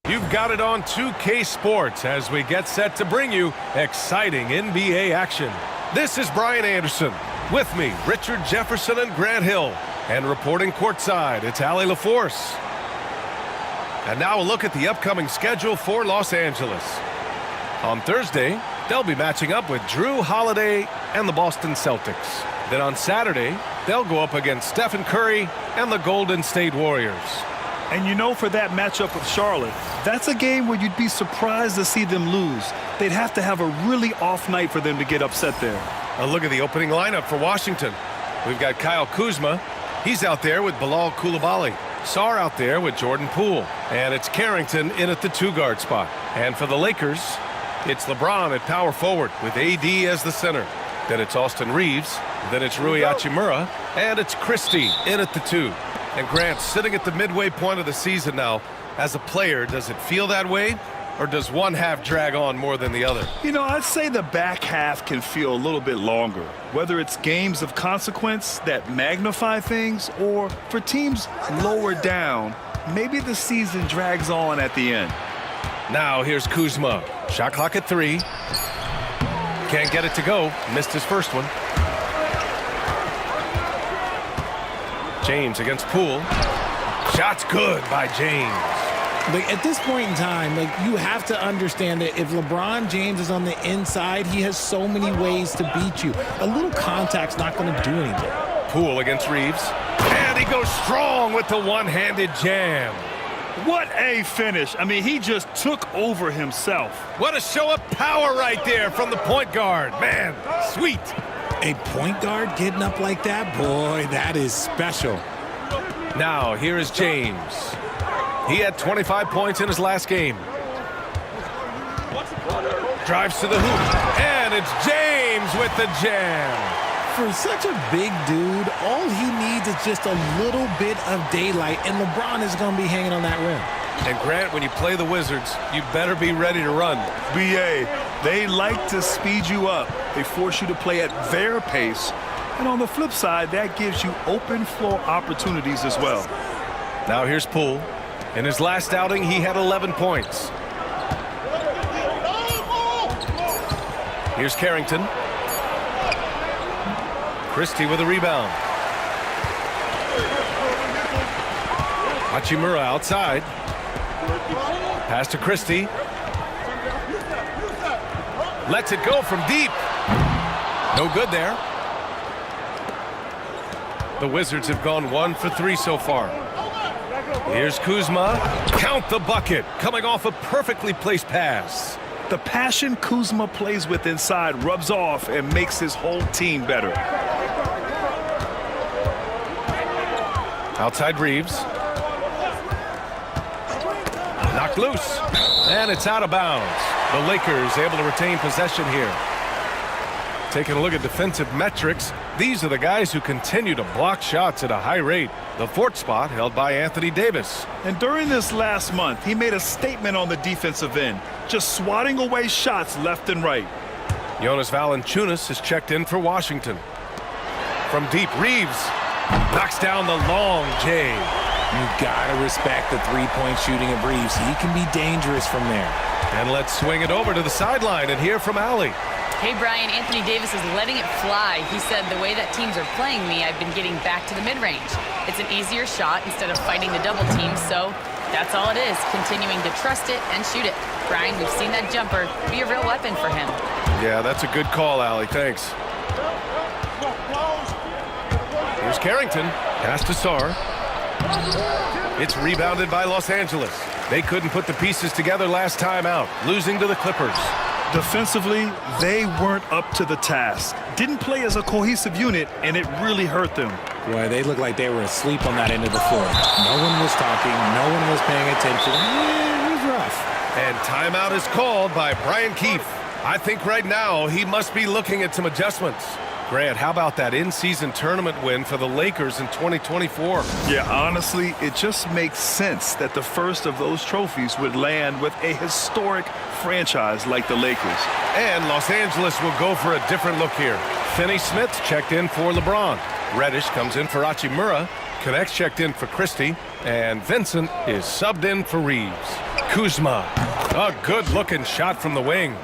You've got it on 2K Sports as we get set to bring you exciting NBA action. This is Brian Anderson. With me, Richard Jefferson and Grant Hill. And reporting courtside, it's Allie LaForce. And now a look at the upcoming schedule for Los Angeles. On Thursday, they'll be matching up with Drew Holiday and the Boston Celtics. Then on Saturday, they'll go up against Stephen Curry and the Golden State Warriors. And you know, for that matchup with Charlotte, that's a game where you'd be surprised to see them lose. They'd have to have a really off night for them to get upset there. A look at the opening lineup for Washington. We've got Kyle Kuzma. He's out there with Bilal Coulibaly. Sarr out there with Jordan Poole. And it's Carrington in at the two-guard spot. And for the Lakers, it's LeBron at power forward with AD as the center. Then it's Austin Reeves. Then it's Rui Hachimura. And it's Christie in at the two. And Grant, sitting at the midway point of the season now, as a player, does it feel that way? Or does one half drag on more than the other? You know, I'd say the back half can feel a little bit longer. Whether it's games of consequence that magnify things, or for teams lower down, maybe the season drags on at the end. Now here's Kuzma. Shot clock at 3. Can't get it to go. Missed his first one. James against Poole. Shot's good by James. Like, at this point in time, like, you have to understand that if LeBron James is on the inside, he has so many ways to beat you. A little contact's not going to do anything. Poole against Reeves. And he goes strong with the one-handed jam. What a finish. I mean, he just took over himself. What a show of power right there from the point guard. Man, sweet. A point guard getting up like that? Boy, that is special. Now, here is James. He had 25 points in his last game. Drives to the hoop. And it's James with the jam. For such a big dude, all he needs is just a little bit of daylight, and LeBron is going to be hanging on that rim. And Grant, when you play the Wizards, you better be ready to run. BA, they like to speed you up. They force you to play at their pace. And on the flip side, that gives you open floor opportunities as well. Now here's Poole. In his last outing, he had 11 points. Here's Carrington. Christie with a rebound. Hachimura outside. Pass to Christie. Lets it go from deep. No good there. The Wizards have gone 1 for 3 so far. Here's Kuzma. Count the bucket. Coming off a perfectly placed pass. The passion Kuzma plays with inside rubs off and makes his whole team better. Outside Reeves. Knocked loose. And it's out of bounds. The Lakers able to retain possession here. Taking a look at defensive metrics, these are the guys who continue to block shots at a high rate. The 4th spot held by Anthony Davis. And during this last month, he made a statement on the defensive end, just swatting away shots left and right. Jonas Valanciunas has checked in for Washington. From deep, Reeves knocks down the long J. You gotta respect the three-point shooting of Reeves. He can be dangerous from there. And let's swing it over to the sideline and hear from Allie. Hey, Brian, Anthony Davis is letting it fly. He said, the way that teams are playing me, I've been getting back to the mid-range. It's an easier shot instead of fighting the double team, so that's all it is, continuing to trust it and shoot it. Brian, we've seen that jumper be a real weapon for him. Yeah, that's a good call, Allie. Thanks. Here's Carrington. Pass to Sarr. It's rebounded by Los Angeles. They couldn't put the pieces together last time out, losing to the Clippers. Defensively, they weren't up to the task. Didn't play as a cohesive unit, and it really hurt them. Boy, they looked like they were asleep on that end of the floor. No one was talking. No one was paying attention. Yeah, it was rough. And timeout is called by Brian Keefe. I think right now he must be looking at some adjustments. Grant, how about that in-season tournament win for the Lakers in 2024? Yeah, honestly, it just makes sense that the first of those trophies would land with a historic franchise like the Lakers. And Los Angeles will go for a different look here. Finney-Smith checked in for LeBron. Reddish comes in for Hachimura. Connects checked in for Christie. And Vincent is subbed in for Reeves. Kuzma. A good-looking shot from the wing.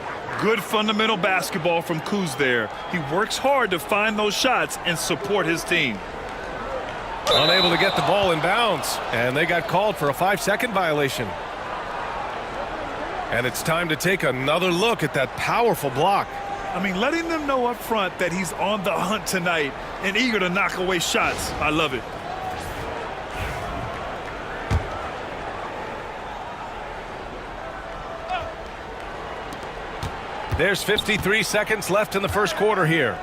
Good fundamental basketball from Kuz there. He works hard to find those shots and support his team. Unable to get the ball in bounds, and they got called for a 5-second violation. And it's time to take another look at that powerful block. I mean, letting them know up front that he's on the hunt tonight and eager to knock away shots. I love it. There's 53 seconds left in the first quarter here.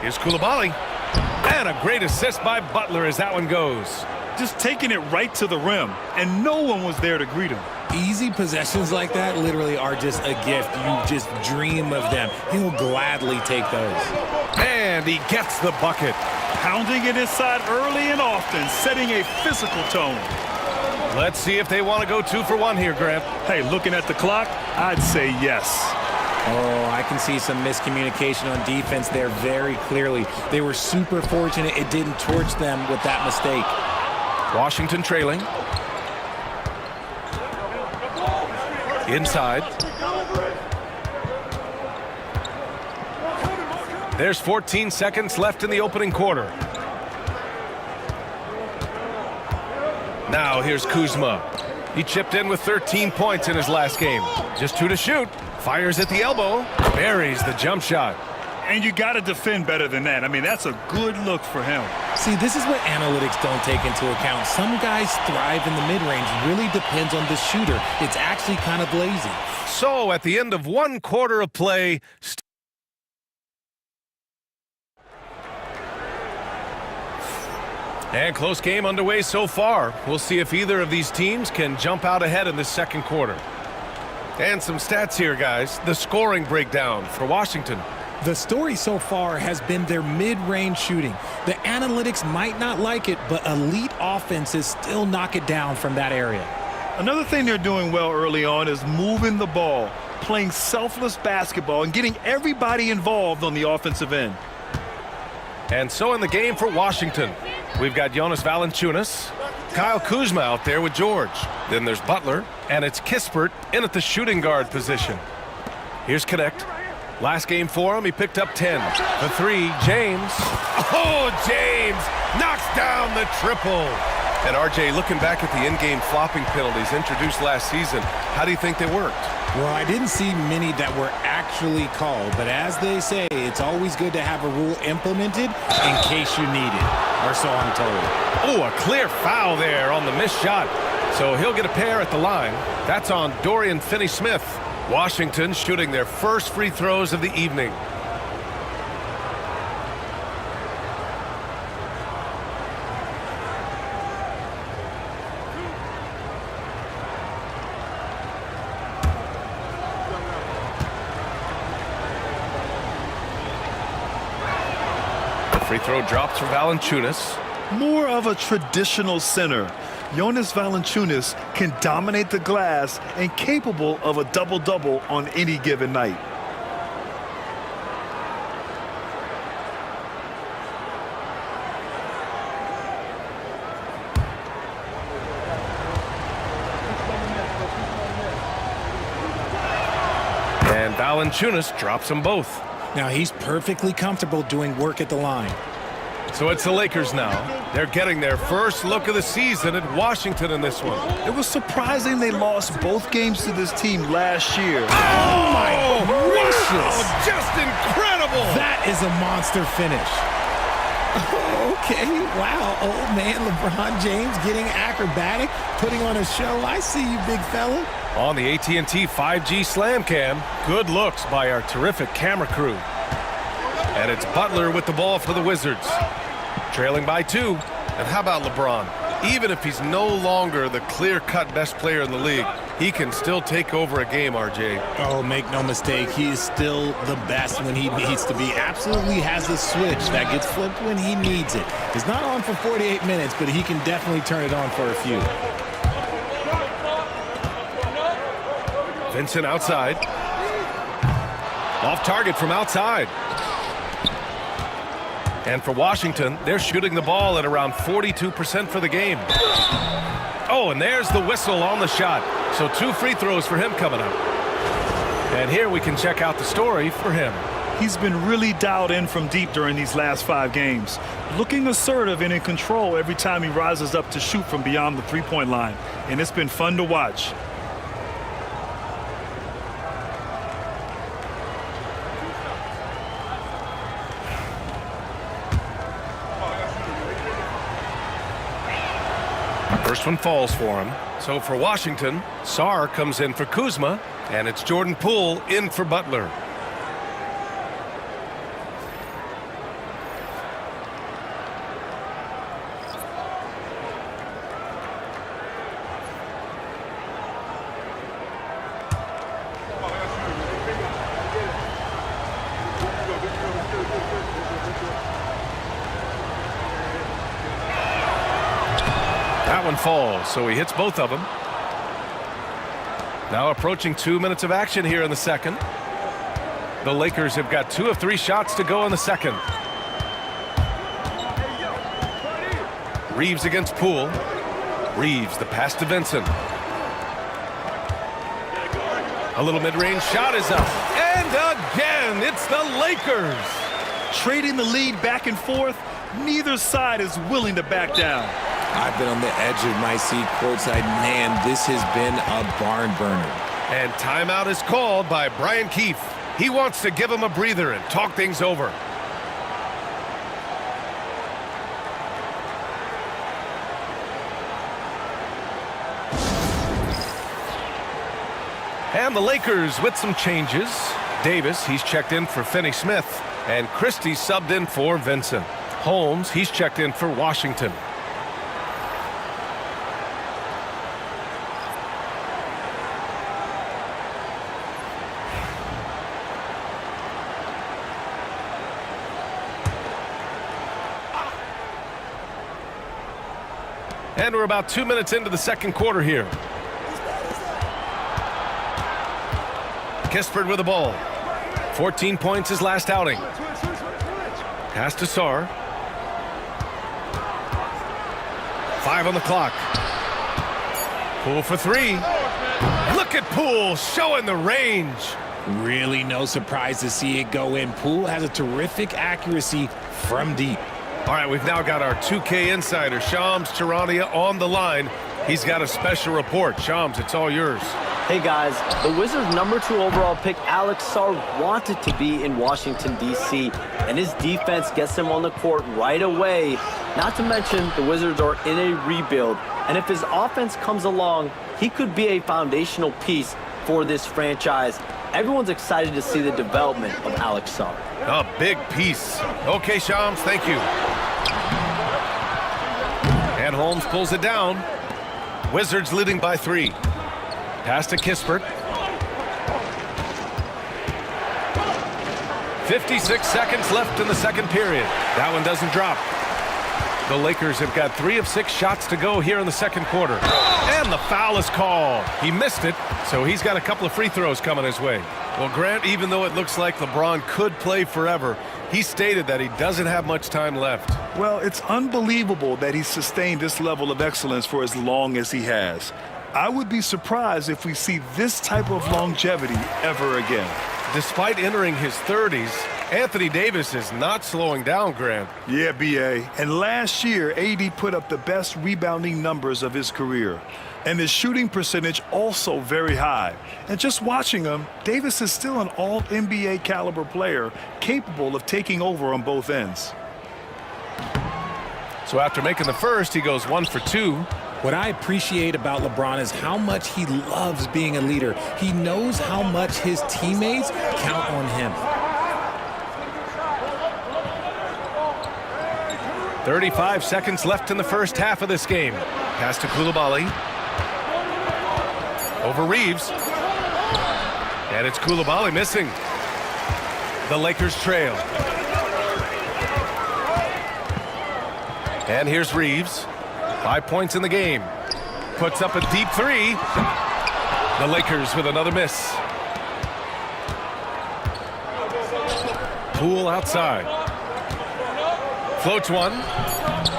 Here's Coulibaly. And a great assist by Butler as that one goes. Just taking it right to the rim, and no one was there to greet him. Easy possessions like that literally are just a gift. You just dream of them. He'll gladly take those. And he gets the bucket. Pounding it inside early and often, setting a physical tone. Let's see if they want to go 2 for 1 here, Grant. Hey, looking at the clock, I'd say yes. Oh, I can see some miscommunication on defense there very clearly. They were super fortunate it didn't torch them with that mistake. Washington trailing. Inside. There's 14 seconds left in the opening quarter. Now here's Kuzma. He chipped in with 13 points in his last game. Just 2 to shoot. Fires at the elbow. Buries the jump shot. And you got to defend better than that. I mean, that's a good look for him. See, this is what analytics don't take into account. Some guys thrive in the mid-range. Really depends on the shooter. It's actually kind of lazy. So at the end of 1 quarter of play, and close game underway so far. We'll see if either of these teams can jump out ahead in the second quarter. And some stats here, guys. The scoring breakdown for Washington. The story so far has been their mid-range shooting. The analytics might not like it, but elite offenses still knock it down from that area. Another thing they're doing well early on is moving the ball, playing selfless basketball, and getting everybody involved on the offensive end. And so in the game for Washington, we've got Jonas Valanciunas, Kyle Kuzma out there with George. Then there's Butler, and it's Kispert in at the shooting guard position. Here's Connect. Last game for him, he picked up 10. The 3, James. Oh, James knocks down the triple. And RJ, looking back at the in-game flopping penalties introduced last season, how do you think they worked? Well, I didn't see many that were actually called, but as they say, it's always good to have a rule implemented in case you need it, or so I'm told. Oh, a clear foul there on the missed shot. So he'll get a pair at the line. That's on Dorian Finney-Smith. Washington shooting their first free throws of the evening. Free throw drops for Valanciunas. More of a traditional center. Jonas Valanciunas can dominate the glass and capable of a double-double on any given night. And Valanciunas drops them both. Now, he's perfectly comfortable doing work at the line. So it's the Lakers now. They're getting their first look of the season at Washington in this one. It was surprising they lost both games to this team last year. Oh, my gracious! Oh, just incredible! That is a monster finish. Okay, wow. Old man LeBron James getting acrobatic, putting on a show. I see you, big fella. On the AT&T 5G Slam Cam, good looks by our terrific camera crew. And it's Butler with the ball for the Wizards. Trailing by 2. And how about LeBron? Even if he's no longer the clear-cut best player in the league, he can still take over a game, RJ. Oh, make no mistake, he is still the best when he needs to be. Absolutely has a switch that gets flipped when he needs it. He's not on for 48 minutes, but he can definitely turn it on for a few. Vincent outside. Off target from outside. And for Washington, they're shooting the ball at around 42% for the game. Oh, and there's the whistle on the shot. So 2 free throws for him coming up. And here we can check out the story for him. He's been really dialed in from deep during these last 5 games, looking assertive and in control every time he rises up to shoot from beyond the three-point line, and it's been fun to watch. First one falls for him. So for Washington, Sarr comes in for Kuzma, and it's Jordan Poole in for Butler. That one falls, so he hits both of them. Now approaching 2 minutes of action here in the second. The Lakers have got 2 of 3 shots to go in the second. Reeves against Poole. Reeves, the pass to Vincent. A little mid-range shot is up. And again, it's the Lakers. Trading the lead back and forth, neither side is willing to back down. I've been on the edge of my seat courtside. Man, this has been a barn burner. And timeout is called by Brian Keefe. He wants to give him a breather and talk things over. And the Lakers with some changes. Davis, he's checked in for Finney Smith. And Christie subbed in for Vincent. Holmes, he's checked in for Washington. And we're about 2 minutes into the second quarter here. Kispert with the ball. 14 points his last outing. Pass to Sarr. 5 on the clock. Poole for 3. Look at Poole showing the range. Really no surprise to see it go in. Poole has a terrific accuracy from deep. All right, we've now got our 2K insider, Shams Charania, on the line. He's got a special report. Shams, it's all yours. Hey guys, the Wizards' #2 overall pick Alex Sarr wanted to be in Washington, D.C., and his defense gets him on the court right away. Not to mention, the Wizards are in a rebuild, and if his offense comes along, he could be a foundational piece for this franchise. Everyone's excited to see the development of Alex Sarr. A big piece. Okay, Shams, thank you. And Holmes pulls it down. Wizards leading by 3. Pass to Kispert. 56 seconds left in the second period. That one doesn't drop. The Lakers have got 3 of 6 shots to go here in the second quarter. And the foul is called. He missed it, so he's got a couple of free throws coming his way. Well, Grant, even though it looks like LeBron could play forever, he stated that he doesn't have much time left. Well, it's unbelievable that he's sustained this level of excellence for as long as he has. I would be surprised if we see this type of longevity ever again. Despite entering his 30s, Anthony Davis is not slowing down, Grant. Yeah, B.A. And last year, A.D. put up the best rebounding numbers of his career. And his shooting percentage also very high. And just watching him, Davis is still an all-NBA caliber player capable of taking over on both ends. So after making the first, he goes 1 for 2. What I appreciate about LeBron is how much he loves being a leader. He knows how much his teammates count on him. 35 seconds left in the first half of this game. Pass to Coulibaly. Over Reeves. And it's Coulibaly missing. The Lakers trail. And here's Reeves. 5 points in the game. Puts up a deep 3. The Lakers with another miss. Poole outside. Floats one.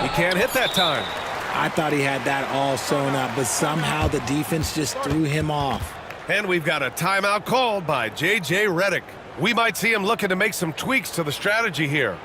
He can't hit that time. I thought he had that all sewn up, but somehow the defense just threw him off. And we've got a timeout called by J.J. Redick. We might see him looking to make some tweaks to the strategy here.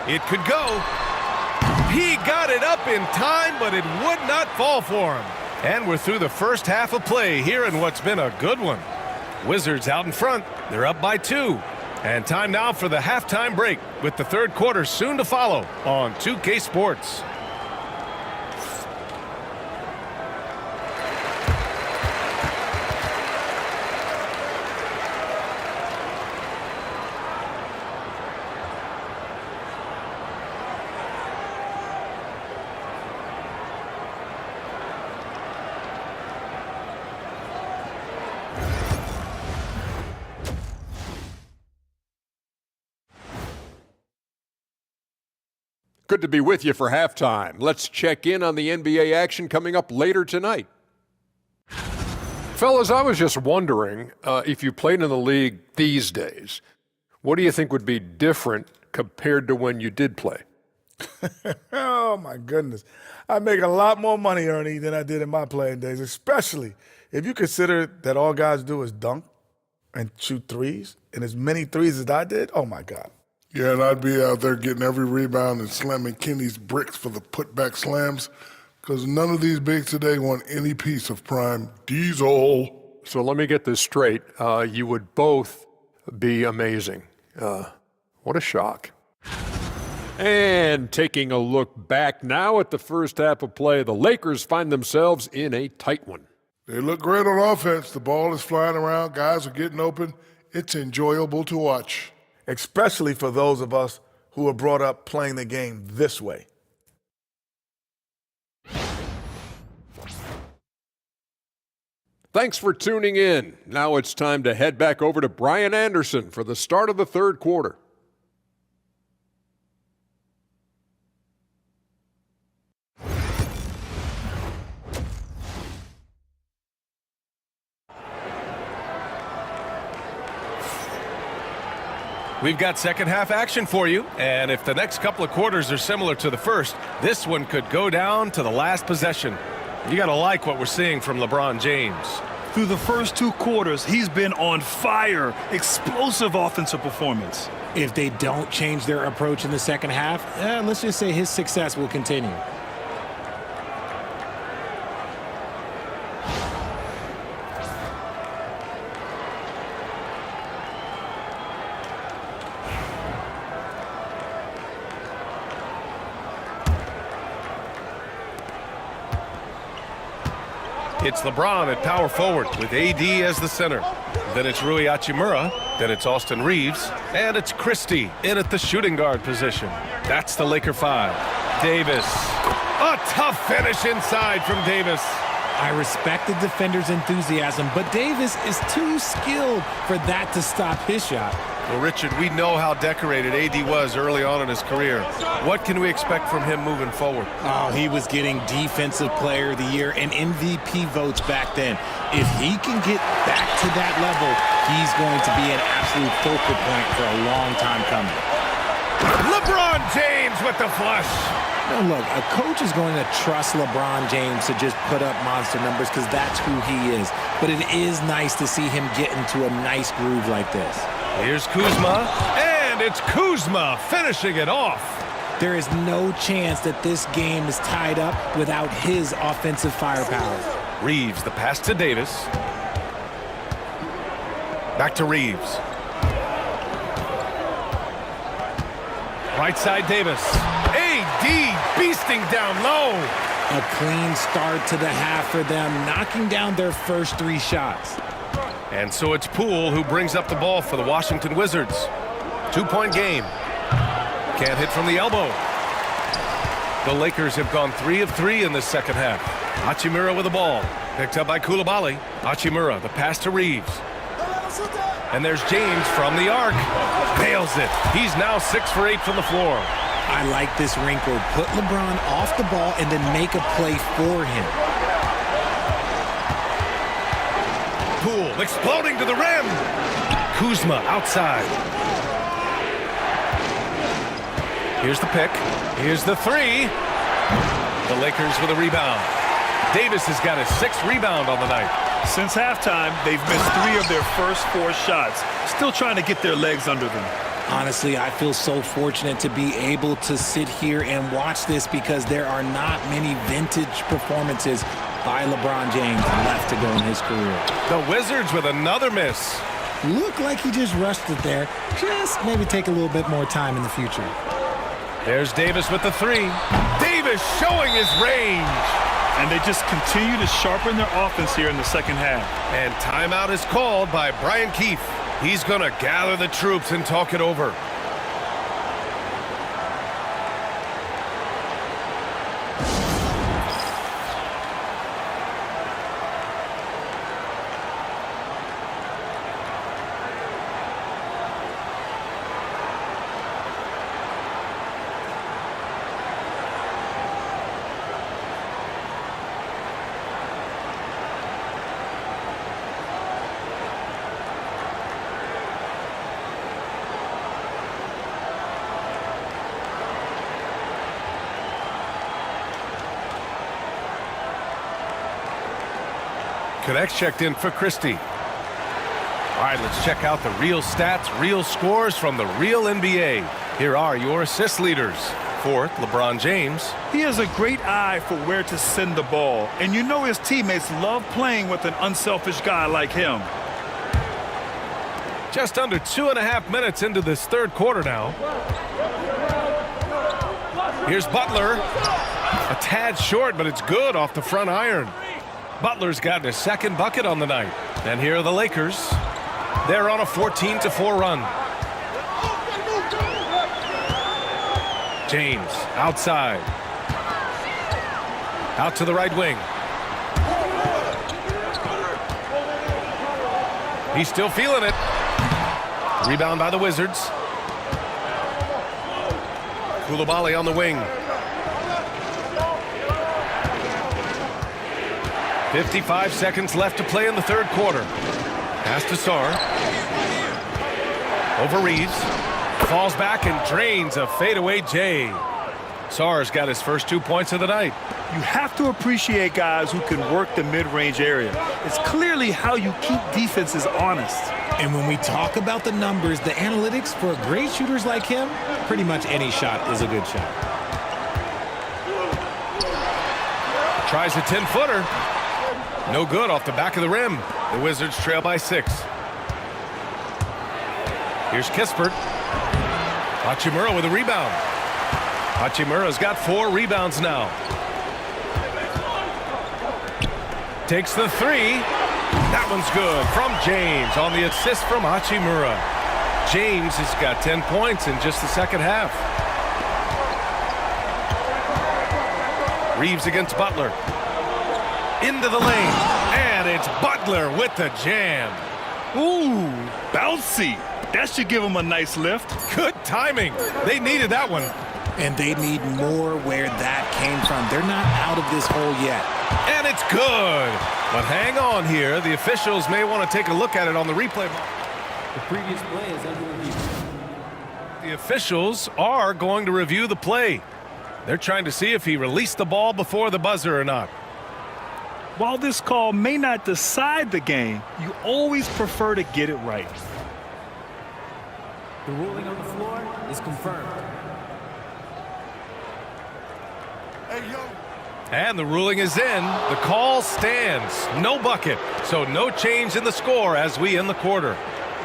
It could go. He got it up in time, but it would not fall for him. And we're through the first half of play here in what's been a good one. Wizards out in front. They're up by 2. And time now for the halftime break, with the third quarter soon to follow on 2K Sports. Good to be with you for halftime. Let's check in on the NBA action coming up later tonight. Fellas, I was just wondering if you played in the league these days, what do you think would be different compared to when you did play? Oh, my goodness. I make a lot more money, Ernie, than I did in my playing days, especially if you consider that all guys do is dunk and shoot threes, and as many threes as I did, oh, my God. Yeah, and I'd be out there getting every rebound and slamming Kenny's bricks for the putback slams, because none of these bigs today want any piece of prime Diesel. So let me get this straight. You would both be amazing. What a shock. And taking a look back now at the first half of play, the Lakers find themselves in a tight one. They look great on offense. The ball is flying around. Guys are getting open. It's enjoyable to watch. Especially for those of us who were brought up playing the game this way. Thanks for tuning in. Now it's time to head back over to Brian Anderson for the start of the third quarter. We've got second half action for you, and if the next couple of quarters are similar to the first, this one could go down to the last possession. You got to like what we're seeing from LeBron James. Through the first 2 quarters, he's been on fire. Explosive offensive performance. If they don't change their approach in the second half, let's just say his success will continue. It's LeBron at power forward with AD as the center. Then it's Rui Hachimura. Then it's Austin Reeves. And it's Christie in at the shooting guard position. That's the Laker 5. Davis. A tough finish inside from Davis. I respect the defender's enthusiasm, but Davis is too skilled for that to stop his shot. Well, Richard, we know how decorated AD was early on in his career. What can we expect from him moving forward? Oh, he was getting Defensive Player of the Year and MVP votes back then. If he can get back to that level, he's going to be an absolute focal point for a long time coming. LeBron James with the flush. Now look, a coach is going to trust LeBron James to just put up monster numbers because that's who he is. But it is nice to see him get into a nice groove like this. Here's Kuzma, and it's Kuzma finishing it off. There is no chance that this game is tied up without his offensive firepower. Reeves, the pass to Davis. Back to Reeves. Right side Davis. AD beasting down low. A clean start to the half for them, knocking down their first 3 shots. And so it's Poole who brings up the ball for the Washington Wizards. 2-point game. Can't hit from the elbow. The Lakers have gone 3 of 3 in the second half. Hachimura with the ball. Picked up by Coulibaly. Hachimura, the pass to Reeves. And there's James from the arc. Nails it. He's now 6 for 8 from the floor. I like this wrinkle. Put LeBron off the ball and then make a play for him. Poole exploding to the rim. Kuzma outside. Here's the pick. Here's the three. The Lakers with a rebound. Davis has got his 6th rebound on the night. Since halftime, they've missed 3 of their first 4 shots. Still trying to get their legs under them. Honestly, I feel so fortunate to be able to sit here and watch this because there are not many vintage performances by LeBron James left to go in his career. The Wizards with another miss. Looked like he just rushed it there. Just maybe take a little bit more time in the future. There's Davis with the 3. Davis showing his range. And they just continue to sharpen their offense here in the second half. And timeout is called by Brian Keefe. He's going to gather the troops and talk it over. Connects checked in for Christie. All right, let's check out the real stats, real scores from the real NBA. Here are your assist leaders. 4th, LeBron James. He has a great eye for where to send the ball. And you know his teammates love playing with an unselfish guy like him. Just under 2.5 minutes into this third quarter now. Here's Butler. A tad short, but it's good off the front iron. Butler's gotten his 2nd bucket on the night. And here are the Lakers. They're on a 14-4 run. James outside. Out to the right wing. He's still feeling it. Rebound by the Wizards. Coulibaly on the wing. 55 seconds left to play in the third quarter. Pass to Sarr. Over Reeves. Falls back and drains a fadeaway J. Sarr's got his first 2 points of the night. You have to appreciate guys who can work the mid-range area. It's clearly how you keep defenses honest. And when we talk about the numbers, the analytics for great shooters like him, pretty much any shot is a good shot. Tries a 10-footer. No good off the back of the rim. The Wizards trail by 6. Here's Kispert. Hachimura with a rebound. Hachimura's got 4 rebounds now. Takes the 3. That one's good from James on the assist from Hachimura. James has got 10 points in just the second half. Reeves against Butler. Into the lane, and it's Butler with the jam. Ooh, bouncy. That should give him a nice lift. Good timing. They needed that one. And they need more where that came from. They're not out of this hole yet. And it's good. But hang on here. The officials may want to take a look at it on the replay. The previous play is under review. The officials are going to review the play. They're trying to see if he released the ball before the buzzer or not. While this call may not decide the game, you always prefer to get it right. The ruling on the floor is confirmed. And the ruling is in. The call stands. No bucket. So no change in the score as we end the quarter.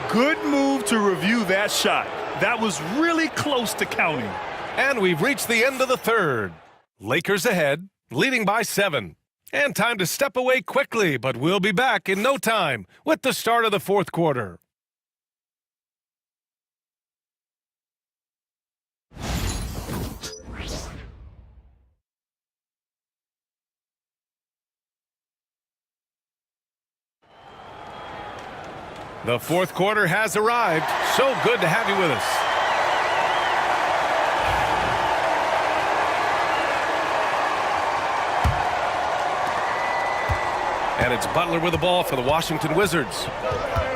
Good move to review that shot. That was really close to counting. And we've reached the end of the third. Lakers ahead, leading by 7. And time to step away quickly, but we'll be back in no time with the start of the fourth quarter. The fourth quarter has arrived. So good to have you with us. And it's Butler with the ball for the Washington Wizards.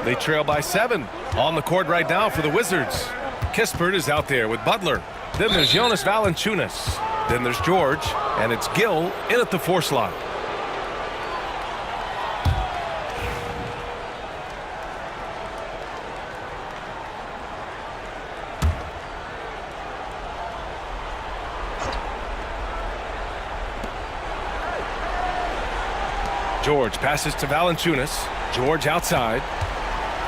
They trail by 7. On the court right now for the Wizards. Kispert is out there with Butler. Then there's Jonas Valanciunas. Then there's George. And it's Gill in at the 4 slot. George passes to Valanciunas. George outside.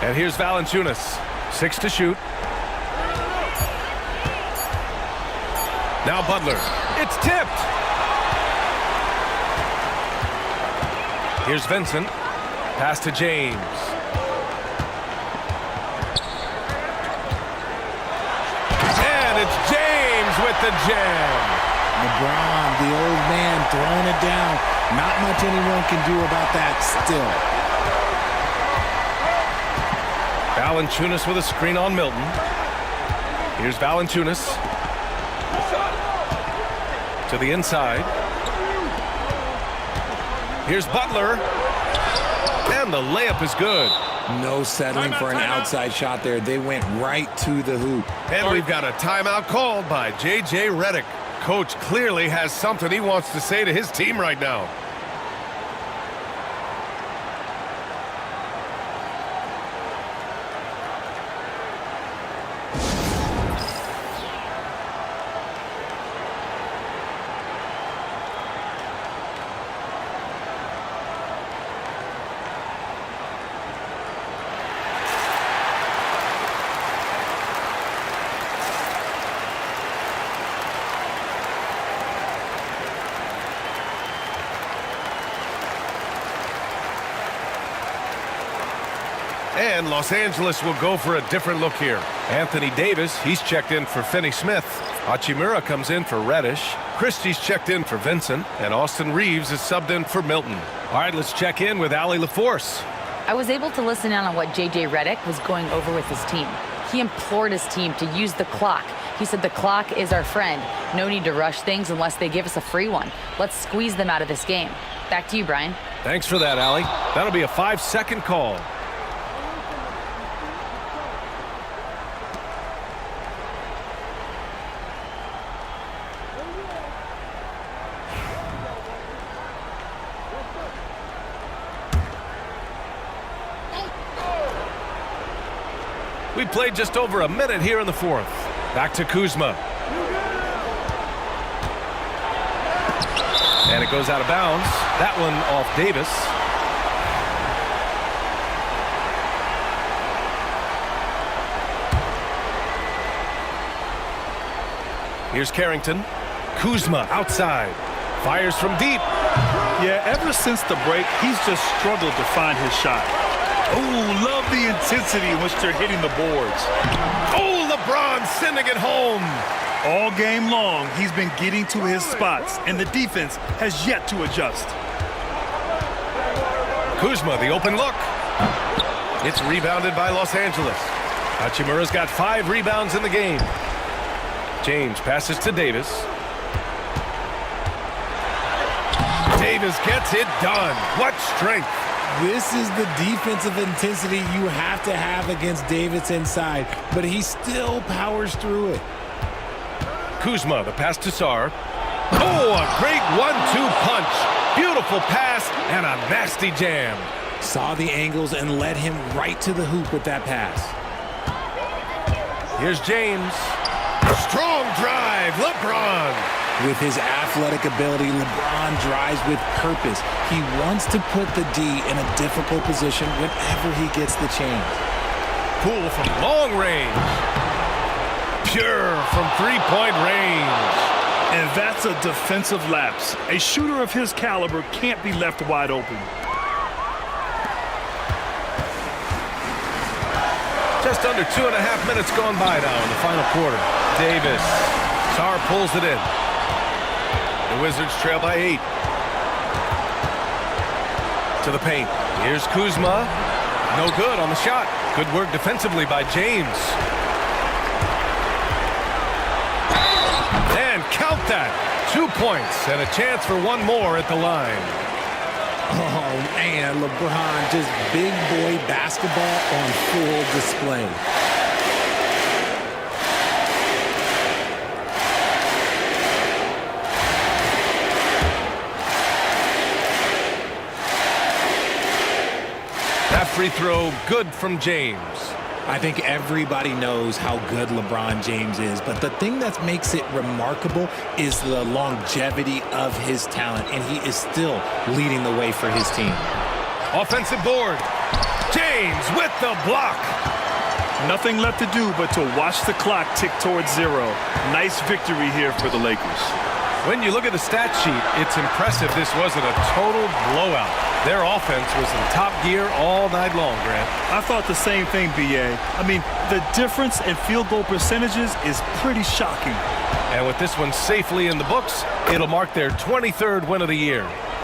And here's Valanciunas. 6 to shoot. Now Butler. It's tipped. Here's Vincent. Pass to James. And it's James with the jam. LeBron, the old man, throwing it down. Not much anyone can do about that still. Valanciunas with a screen on Milton. Here's Valanciunas. To the inside. Here's Butler. And the layup is good. No settling for an outside shot there. They went right to the hoop. And we've got a timeout called by J.J. Redick. Coach clearly has something he wants to say to his team right now. And Los Angeles will go for a different look here. Anthony Davis, he's checked in for Finney Smith. Hachimura comes in for Reddish. Christie's checked in for Vincent. And Austin Reeves is subbed in for Milton. All right, let's check in with Allie LaForce. I was able to listen in on what J.J. Redick was going over with his team. He implored his team to use the clock. He said the clock is our friend. No need to rush things unless they give us a free one. Let's squeeze them out of this game. Back to you, Brian. Thanks for that, Allie. That'll be a 5-second call. We played just over a minute here in the fourth. Back to Kuzma. And it goes out of bounds. That one off Davis. Here's Carrington. Kuzma outside. Fires from deep. Yeah, ever since the break, he's just struggled to find his shot. Oh, love the intensity in which they're hitting the boards. Oh, LeBron sending it home. All game long, he's been getting to his spots, and the defense has yet to adjust. Kuzma, the open look. It's rebounded by Los Angeles. Hachimura's got 5 rebounds in the game. James passes to Davis. Davis gets it done. What strength. This is the defensive intensity you have to have against Davis inside, but he still powers through it. Kuzma, the pass to Sarr. Oh, a great 1-2 punch. Beautiful pass and a nasty jam. Saw the angles and led him right to the hoop with that pass. Here's James. Strong drive, LeBron. With his athletic ability, LeBron drives with purpose. He wants to put the D in a difficult position whenever he gets the chance. Poole from long range. Pure from 3-point range. And that's a defensive lapse. A shooter of his caliber can't be left wide open. Just under 2.5 minutes gone by now in the final quarter. Davis. Sarr pulls it in. The Wizards trail by 8. To the paint. Here's Kuzma. No good on the shot. Good work defensively by James. And count that. 2 points and a chance for one more at the line. Oh, man, LeBron, just big boy basketball on full display. That free throw good from James. I think everybody knows how good LeBron James is, but the thing that makes it remarkable is the longevity of his talent, and he is still leading the way for his team. Offensive board. James with the block. Nothing left to do but to watch the clock tick towards 0. Nice victory here for the Lakers. When you look at the stat sheet, it's impressive this wasn't a total blowout. Their offense was in top gear all night long, Grant. I thought the same thing, B.A. I mean, the difference in field goal percentages is pretty shocking. And with this one safely in the books, it'll mark their 23rd win of the year.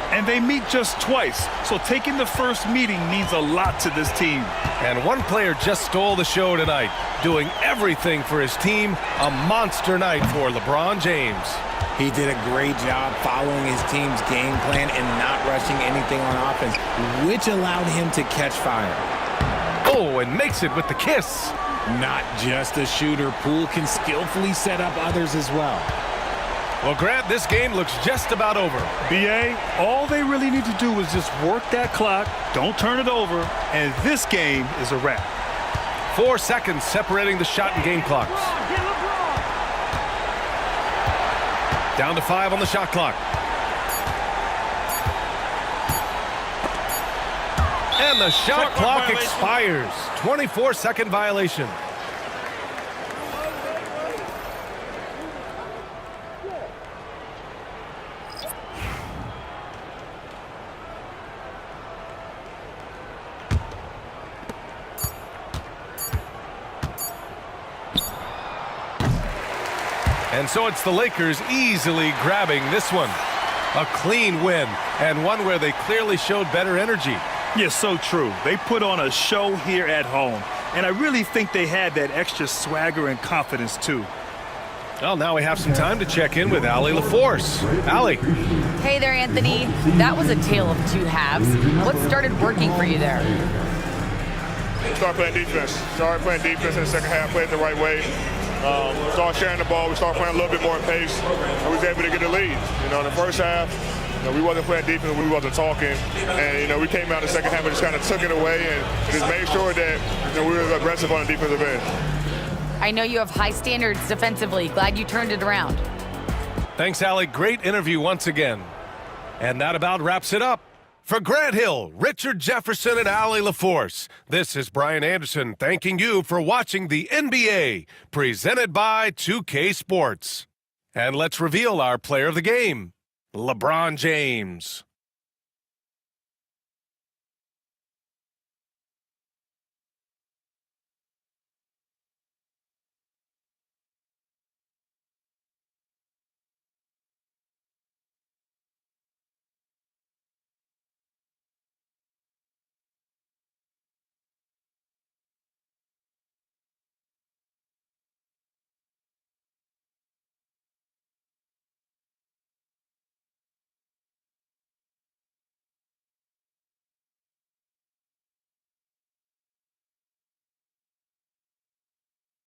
And they meet just twice, so taking the first meeting means a lot to this team. And one player just stole the show tonight, doing everything for his team. A monster night for LeBron James. He did a great job following his team's game plan and not rushing anything on offense, which allowed him to catch fire. Oh, and makes it with the kiss. Not just a shooter, Poole can skillfully set up others as well. Well, Grant, this game looks just about over. B.A., all they really need to do is just work that clock, don't turn it over, and this game is a wrap. 4 seconds separating the shot and game clocks. Down to 5 on the shot clock. And the shot clock expires. 24-second violation. And so it's the Lakers easily grabbing this one. A clean win, and one where they clearly showed better energy. Yeah, so true. They put on a show here at home, and I really think they had that extra swagger and confidence, too. Well, now we have some time to check in with Allie LaForce. Allie. Hey there, Anthony. That was a tale of two halves. What started working for you there? Started playing defense. Started playing defense in the second half, played the right way. Started sharing the ball. We started playing a little bit more in pace, and we was able to get the lead. You know, in the first half, we wasn't playing defense, we wasn't talking, and we came out in the second half and just kind of took it away and just made sure that we were aggressive on the defensive end. I know you have high standards defensively. Glad you turned it around. Thanks, Allie. Great interview once again. And that about wraps it up. For Grant Hill, Richard Jefferson, and Allie LaForce, this is Brian Anderson thanking you for watching the NBA, presented by 2K Sports. And let's reveal our player of the game, LeBron James.